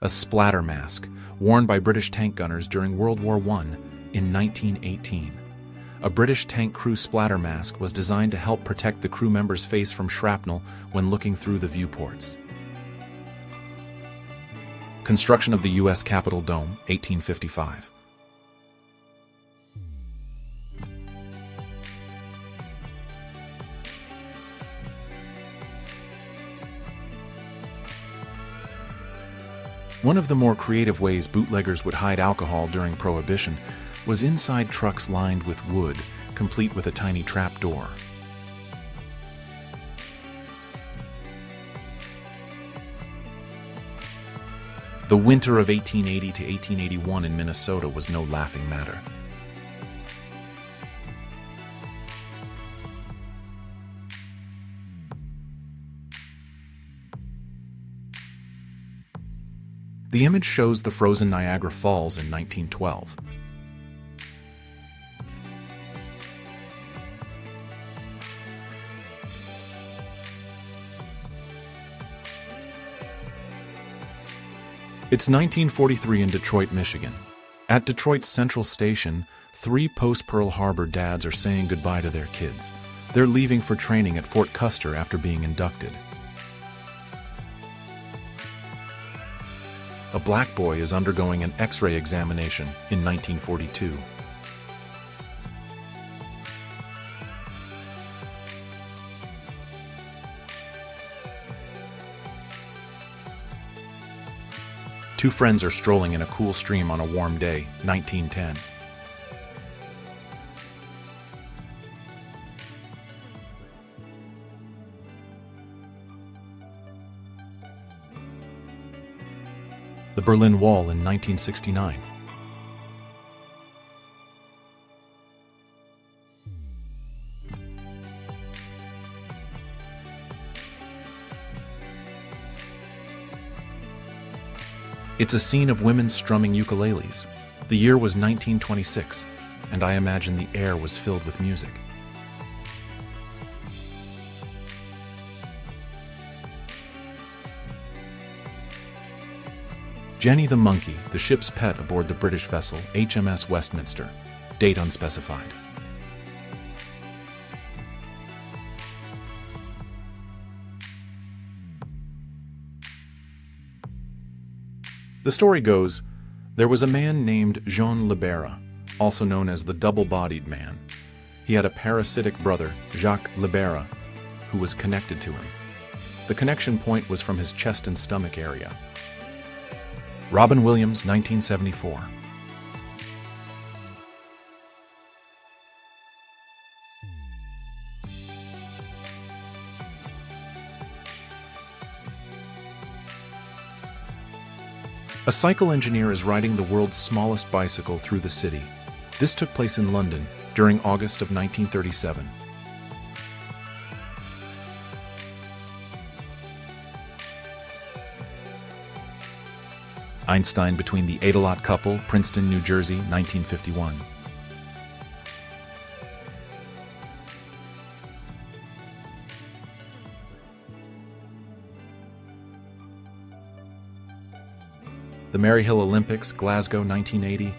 a splatter mask worn by British tank gunners during World War I in 1918. A British tank crew splatter mask was designed to help protect the crew member's face from shrapnel when looking through the viewports. Construction of the U.S. Capitol Dome, 1855. One of the more creative ways bootleggers would hide alcohol during Prohibition was inside trucks lined with wood, complete with a tiny trap door. The winter of 1880 to 1881 in Minnesota was no laughing matter. The image shows the frozen Niagara Falls in 1912. It's 1943 in Detroit, Michigan. At Detroit's Central Station, 3 post-Pearl Harbor dads are saying goodbye to their kids. They're leaving for training at Fort Custer after being inducted. A black boy is undergoing an X-ray examination in 1942. Two friends are strolling in a cool stream on a warm day, 1910. The Berlin Wall in 1969. It's a scene of women strumming ukuleles. The year was 1926, and I imagine the air was filled with music. Jenny the monkey, the ship's pet aboard the British vessel HMS Westminster. Date unspecified. The story goes, there was a man named Jean Libera, also known as the double-bodied man. He had a parasitic brother, Jacques Libera, who was connected to him. The connection point was from his chest and stomach area. Robin Williams, 1974. A cycle engineer is riding the world's smallest bicycle through the city. This took place in London during August of 1937. Einstein between the Adelot couple, Princeton, New Jersey, 1951. The Maryhill Olympics, Glasgow, 1980.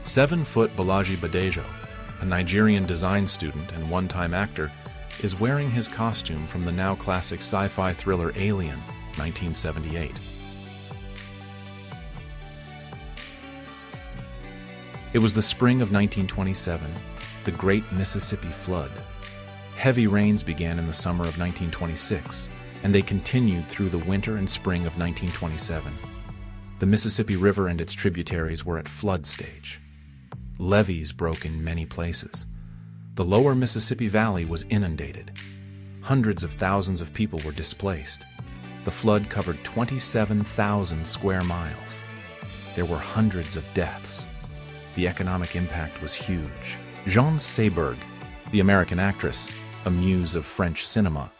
Seven-foot Balaji Badejo, a Nigerian design student and one-time actor, is wearing his costume from the now classic sci-fi thriller Alien, 1978. It was the spring of 1927, the Great Mississippi Flood. Heavy rains began in the summer of 1926, and they continued through the winter and spring of 1927. The Mississippi River and its tributaries were at flood stage. Levees broke in many places. The lower Mississippi Valley was inundated. Hundreds of thousands of people were displaced. The flood covered 27,000 square miles. There were hundreds of deaths. The economic impact was huge. Jeanne Seberg, the American actress, a muse of French cinema,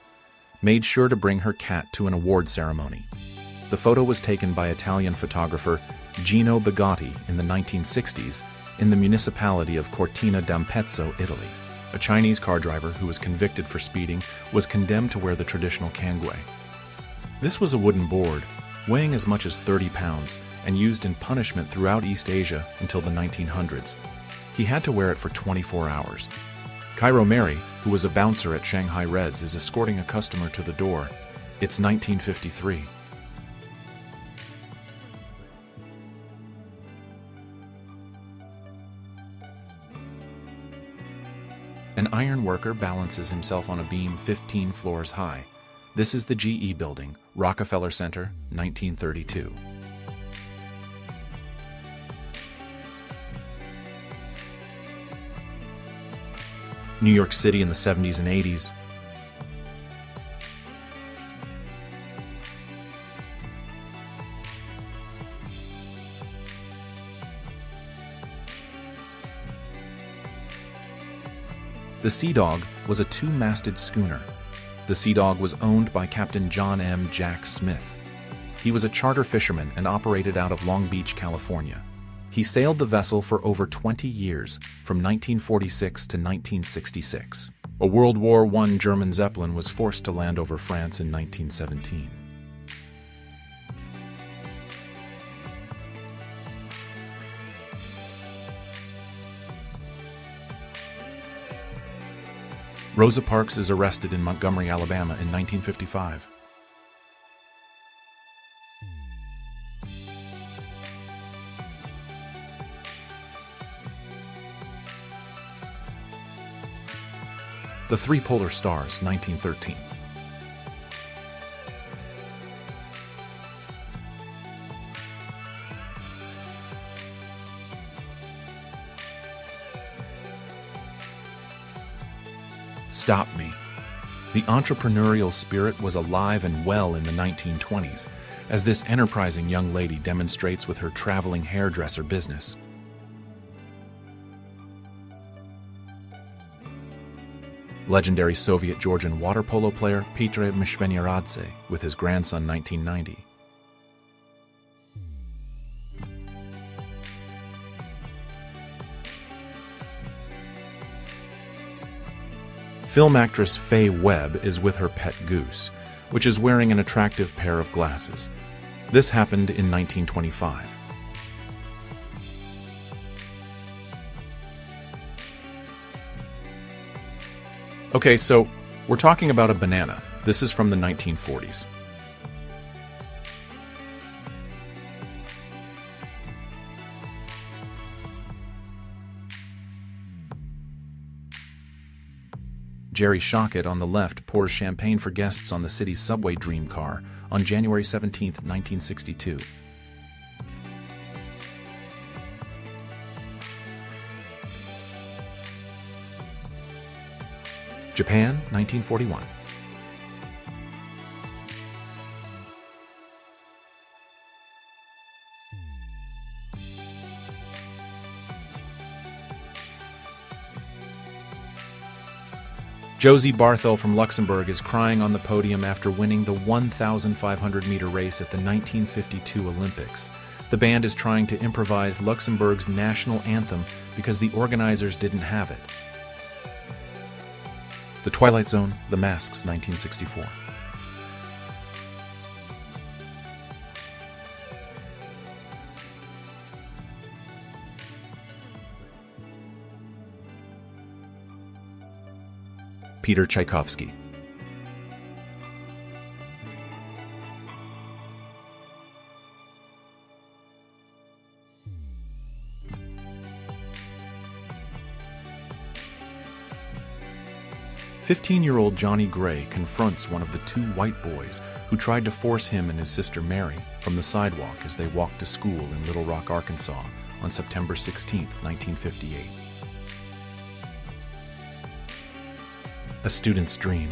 made sure to bring her cat to an award ceremony. The photo was taken by Italian photographer Gino Bigotti in the 1960s in the municipality of Cortina d'Ampezzo, Italy. A Chinese car driver who was convicted for speeding was condemned to wear the traditional cangue. This was a wooden board, weighing as much as 30 pounds, and used in punishment throughout East Asia until the 1900s. He had to wear it for 24 hours. Cairo Mary, who was a bouncer at Shanghai Reds, is escorting a customer to the door. It's 1953. An iron worker balances himself on a beam 15 floors high. This is the GE building, Rockefeller Center, 1932. New York City in the 70s and 80s. The Sea Dog was a two-masted schooner. The Sea Dog was owned by Captain John M. Jack Smith. He was a charter fisherman and operated out of Long Beach, California. He sailed the vessel for over 20 years, from 1946 to 1966. A World War I German Zeppelin was forced to land over France in 1917. Rosa Parks is arrested in Montgomery, Alabama in 1955. The Three Polar Stars, 1913. Stop Me. The entrepreneurial spirit was alive and well in the 1920s, as this enterprising young lady demonstrates with her traveling hairdresser business. Legendary Soviet Georgian water polo player Petr Mishvenyaradze with his grandson 1990. Film actress Faye Webb is with her pet goose, which is wearing an attractive pair of glasses. This happened in 1925. Okay, so we're talking about a banana. This is from the 1940s. Jerry Shockett on the left pours champagne for guests on the city's subway dream car on January 17, 1962. Japan, 1941. Josie Barthel from Luxembourg is crying on the podium after winning the 1,500-meter race at the 1952 Olympics. The band is trying to improvise Luxembourg's national anthem because the organizers didn't have it. The Twilight Zone, The Masks, 1964. Peter Tchaikovsky. "15-year-old Johnny Gray confronts one of the two white boys who tried to force him and his sister Mary from the sidewalk as they walked to school in Little Rock, Arkansas on September 16, 1958. A Student's Dream.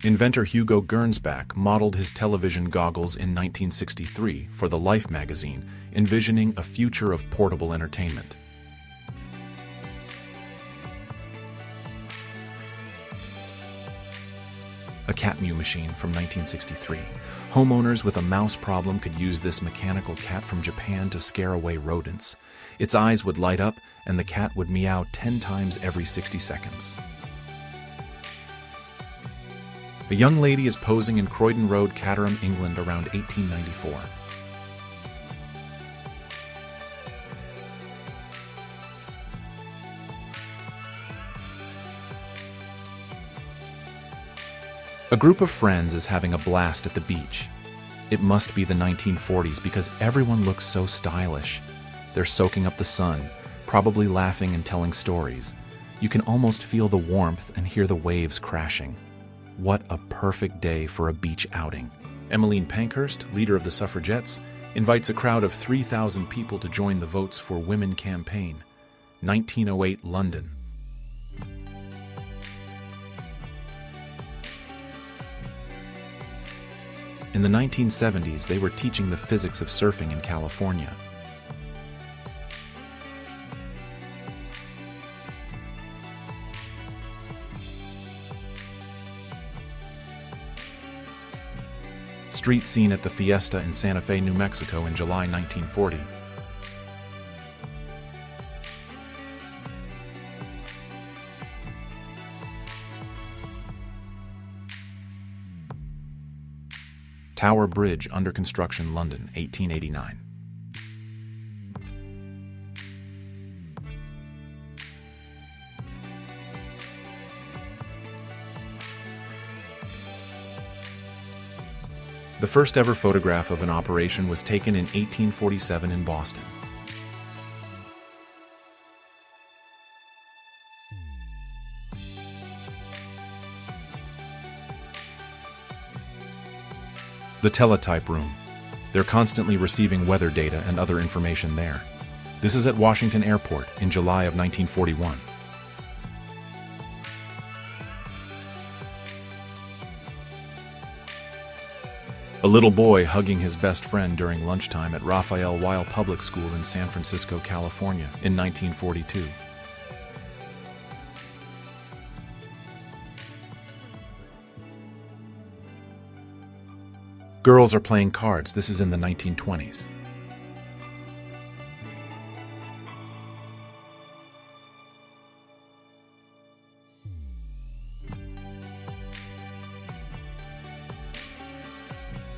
Inventor Hugo Gernsback modeled his television goggles in 1963 for the Life magazine, envisioning a future of portable entertainment. A cat mew machine from 1963. Homeowners with a mouse problem could use this mechanical cat from Japan to scare away rodents. Its eyes would light up, and the cat would meow 10 times every 60 seconds. A young lady is posing in Croydon Road, Caterham, England around 1894. A group of friends is having a blast at the beach. It must be the 1940s because everyone looks so stylish. They're soaking up the sun, probably laughing and telling stories. You can almost feel the warmth and hear the waves crashing. What a perfect day for a beach outing. Emmeline Pankhurst, leader of the suffragettes, invites a crowd of 3,000 people to join the Votes for Women campaign. 1908 London. In the 1970s, they were teaching the physics of surfing in California. Street scene at the Fiesta in Santa Fe, New Mexico in July 1940. Tower Bridge under construction, London, 1889. The first ever photograph of an operation was taken in 1847 in Boston. The teletype room. They're constantly receiving weather data and other information there. This is at Washington Airport in July of 1941. A little boy hugging his best friend during lunchtime at Raphael Weil Public School in San Francisco, California in 1942. Girls are playing cards. This is in the 1920s.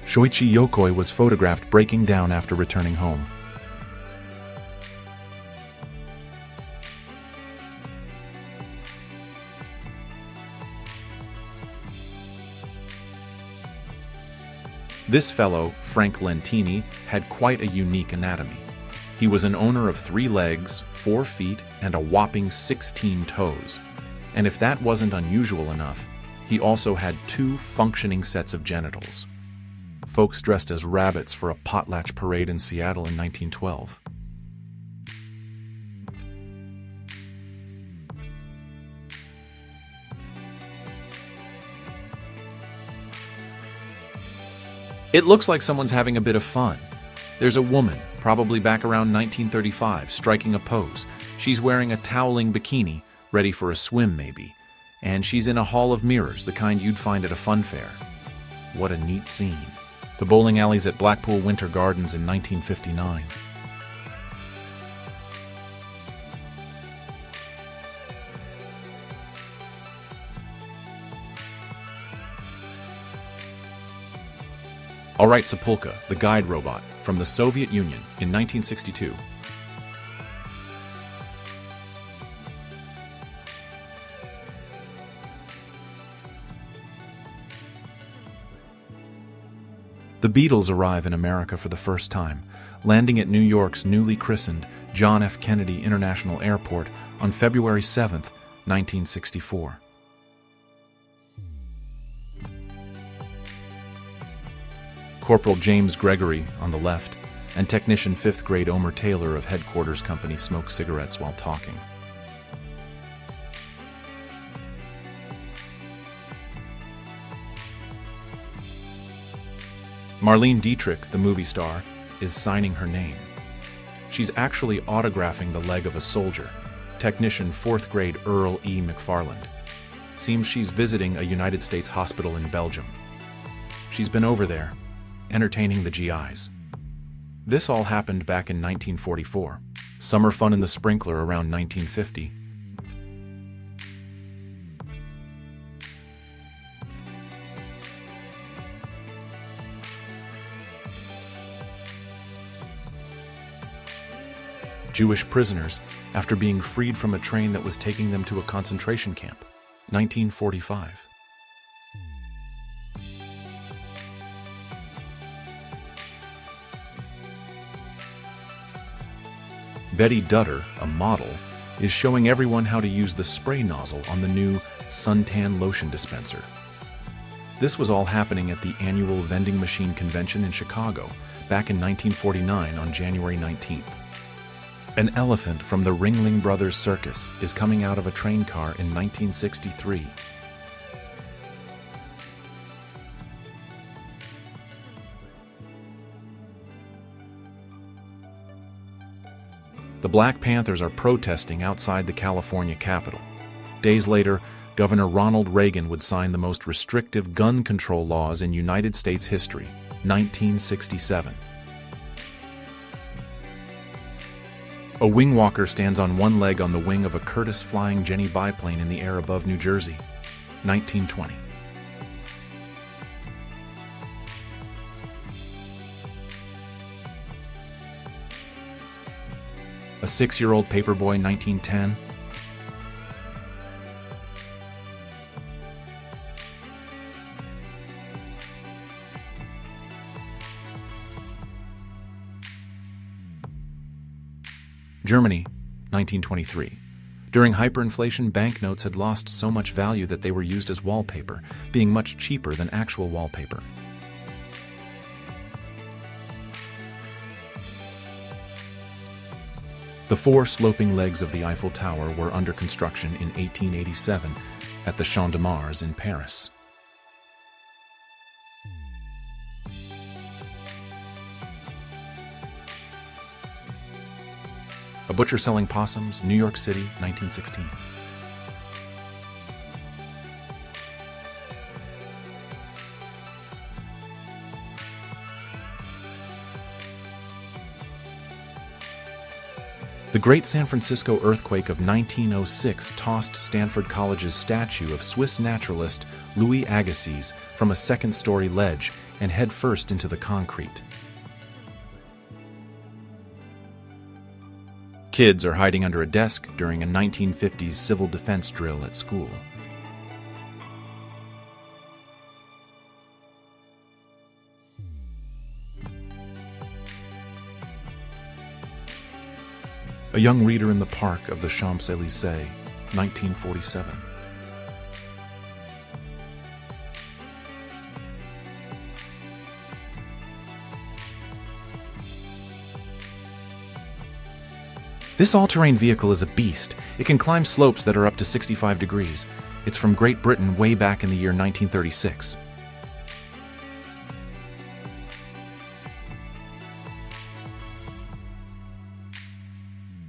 Shoichi Yokoi was photographed breaking down after returning home. This fellow, Frank Lentini, had quite a unique anatomy. He was an owner of 3 legs, 4 feet, and a whopping 16 toes. And if that wasn't unusual enough, he also had 2 functioning sets of genitals. Folks dressed as rabbits for a potlatch parade in Seattle in 1912. It looks like someone's having a bit of fun. There's a woman, probably back around 1935, striking a pose. She's wearing a toweling bikini, ready for a swim maybe. And she's in a hall of mirrors, the kind you'd find at a fun fair. What a neat scene. The bowling alleys at Blackpool Winter Gardens in 1959. All right, Sepulka, the guide robot, from the Soviet Union in 1962. The Beatles arrive in America for the first time, landing at New York's newly christened John F. Kennedy International Airport on February 7, 1964. Corporal James Gregory on the left, and Technician 5th grade Omer Taylor of Headquarters Company smoke cigarettes while talking. Marlene Dietrich, the movie star, is signing her name. She's actually autographing the leg of a soldier, technician 4th grade Earl E. McFarland. Seems she's visiting a United States hospital in Belgium. She's been over there, entertaining the GIs. This all happened back in 1944. Summer fun in the sprinkler around 1950. Jewish prisoners after being freed from a train that was taking them to a concentration camp, 1945. Betty Dutter, a model, is showing everyone how to use the spray nozzle on the new suntan lotion dispenser. This was all happening at the annual vending machine convention in Chicago back in 1949 on January 19th. An elephant from the Ringling Brothers Circus is coming out of a train car in 1963. The Black Panthers are protesting outside the California Capitol. Days later, Governor Ronald Reagan would sign the most restrictive gun control laws in United States history, 1967. A wing walker stands on one leg on the wing of a Curtiss flying Jenny biplane in the air above New Jersey, 1920. A 6-year-old paperboy, 1910. Germany, 1923. During hyperinflation, banknotes had lost so much value that they were used as wallpaper, being much cheaper than actual wallpaper. The 4 sloping legs of the Eiffel Tower were under construction in 1887 at the Champ de Mars in Paris. A butcher selling possums, New York City, 1916. The Great San Francisco earthquake of 1906 tossed Stanford College's statue of Swiss naturalist Louis Agassiz from a second-story ledge and headfirst into the concrete. Kids are hiding under a desk during a 1950s civil defense drill at school. A young reader in the park of the Champs-Élysées, 1947. This all-terrain vehicle is a beast. It can climb slopes that are up to 65 degrees. It's from Great Britain way back in the year 1936.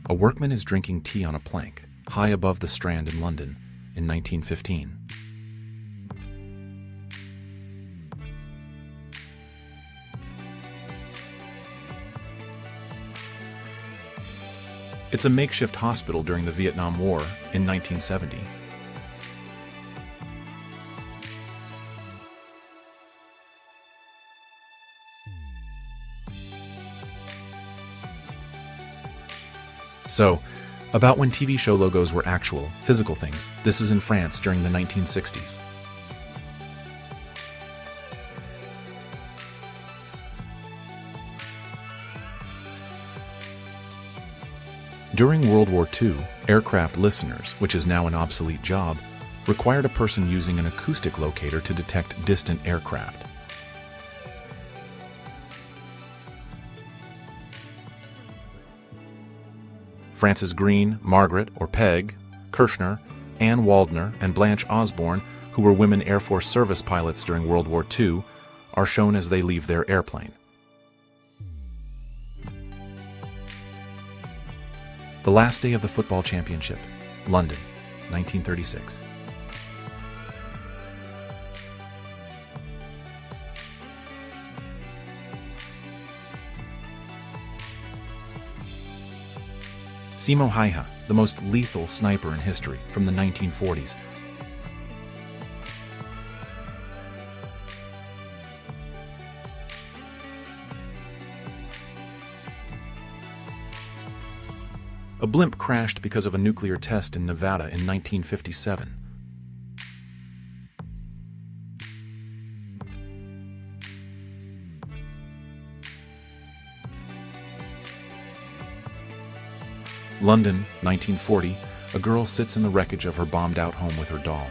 A workman is drinking tea on a plank, high above the Strand in London, in 1915. It's a makeshift hospital during the Vietnam War in 1970. So, about when TV show logos were actual, physical things, this is in France during the 1960s. During World War II, aircraft listeners, which is now an obsolete job, required a person using an acoustic locator to detect distant aircraft. Frances Green, Margaret, or Peg, Kirshner, Ann Waldner, and Blanche Osborne, who were women Air Force service pilots during World War II, are shown as they leave their airplane. The last day of the football championship, London, 1936. Simo Häyhä, the most lethal sniper in history from the 1940s. A blimp crashed because of a nuclear test in Nevada in 1957. London, 1940. A girl sits in the wreckage of her bombed-out home with her doll.